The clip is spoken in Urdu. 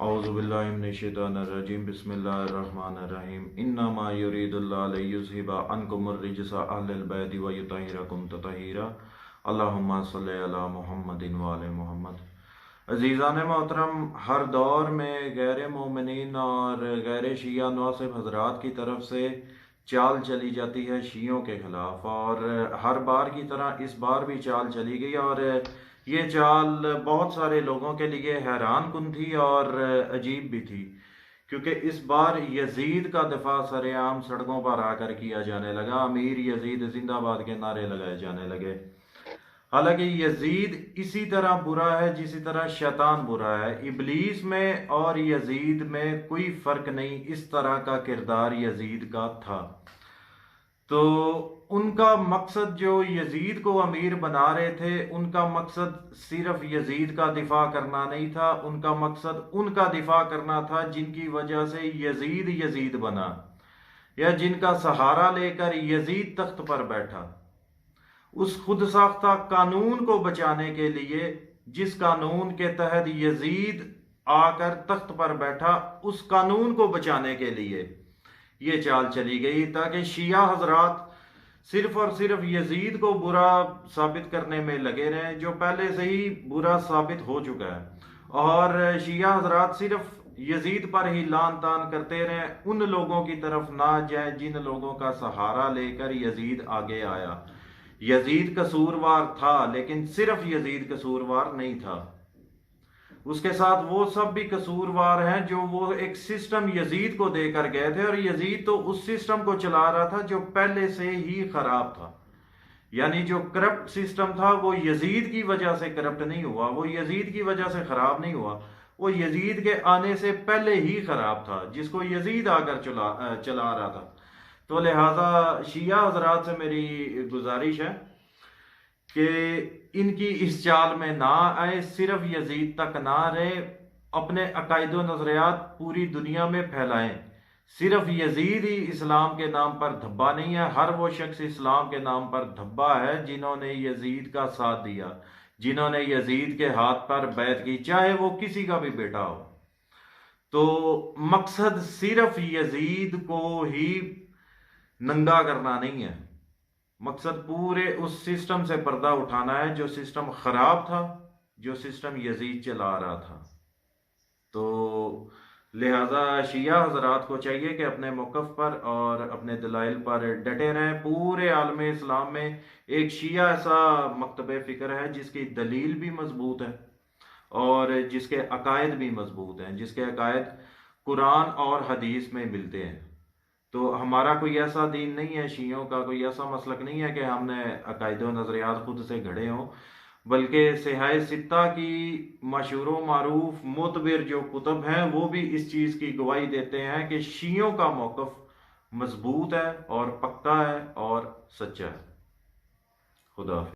اعوذ باللہ من الشیطان الرجیم بسم اللہ الرحمن الرحیم انما یرید اللہ لیذھب عنکم الرجس اہل البیت ویطہرکم تطہیرا اللہم صلی علی محمد وآل محمد۔ عزیزان محترم، ہر دور میں غیر مومنین اور غیر شیعہ نواصب حضرات کی طرف سے چال چلی جاتی ہے شیعوں کے خلاف، اور ہر بار کی طرح اس بار بھی چال چلی گئی، اور یہ چال بہت سارے لوگوں کے لیے حیران کن تھی اور عجیب بھی تھی، کیونکہ اس بار یزید کا دفاع سر عام سڑکوں پر آ کر کیا جانے لگا، امیر یزید زندہ باد کے نعرے لگائے جانے لگے۔ حالانکہ یزید اسی طرح برا ہے جسی طرح شیطان برا ہے، ابلیس میں اور یزید میں کوئی فرق نہیں، اس طرح کا کردار یزید کا تھا۔ تو ان کا مقصد جو یزید کو امیر بنا رہے تھے، ان کا مقصد صرف یزید کا دفاع کرنا نہیں تھا، ان کا مقصد ان کا دفاع کرنا تھا جن کی وجہ سے یزید یزید بنا، یا جن کا سہارا لے کر یزید تخت پر بیٹھا۔ اس خود ساختہ قانون کو بچانے کے لیے، جس قانون کے تحت یزید آ کر تخت پر بیٹھا، اس قانون کو بچانے کے لیے یہ چال چلی گئی، تاکہ شیعہ حضرات صرف اور صرف یزید کو برا ثابت کرنے میں لگے رہیں، جو پہلے سے ہی برا ثابت ہو چکا ہے، اور شیعہ حضرات صرف یزید پر ہی لان تان کرتے رہیں، ان لوگوں کی طرف نہ جائیں جن لوگوں کا سہارا لے کر یزید آگے آیا۔ یزید قصوروار تھا، لیکن صرف یزید قصوروار نہیں تھا، اس کے ساتھ وہ سب بھی قصوروار ہیں جو وہ ایک سسٹم یزید کو دے کر گئے تھے، اور یزید تو اس سسٹم کو چلا رہا تھا جو پہلے سے ہی خراب تھا۔ یعنی جو کرپٹ سسٹم تھا وہ یزید کی وجہ سے کرپٹ نہیں ہوا، وہ یزید کی وجہ سے خراب نہیں ہوا، وہ یزید کے آنے سے پہلے ہی خراب تھا، جس کو یزید آ کر چلا رہا تھا۔ تو لہٰذا شیعہ حضرات سے میری گزارش ہے کہ ان کی اس چال میں نہ آئے، صرف یزید تک نہ رہے، اپنے عقائد و نظریات پوری دنیا میں پھیلائیں۔ صرف یزید ہی اسلام کے نام پر دھبا نہیں ہے، ہر وہ شخص اسلام کے نام پر دھبا ہے جنہوں نے یزید کا ساتھ دیا، جنہوں نے یزید کے ہاتھ پر بیعت کی، چاہے وہ کسی کا بھی بیٹا ہو۔ تو مقصد صرف یزید کو ہی ننگا کرنا نہیں ہے، مقصد پورے اس سسٹم سے پردہ اٹھانا ہے جو سسٹم خراب تھا، جو سسٹم یزید چلا رہا تھا۔ تو لہٰذا شیعہ حضرات کو چاہیے کہ اپنے موقف پر اور اپنے دلائل پر ڈٹے رہیں۔ پورے عالم اسلام میں ایک شیعہ ایسا مکتب فکر ہے جس کی دلیل بھی مضبوط ہے اور جس کے عقائد بھی مضبوط ہیں، جس کے عقائد قرآن اور حدیث میں ملتے ہیں۔ تو ہمارا کوئی ایسا دین نہیں ہے، شیعوں کا کوئی ایسا مسلک نہیں ہے کہ ہم نے عقائد و نظریات خود سے گھڑے ہوں، بلکہ صحاح ستہ کی مشہور و معروف معتبر جو کتب ہیں وہ بھی اس چیز کی گواہی دیتے ہیں کہ شیعوں کا موقف مضبوط ہے اور پکا ہے اور سچا ہے۔ خدا حافظ۔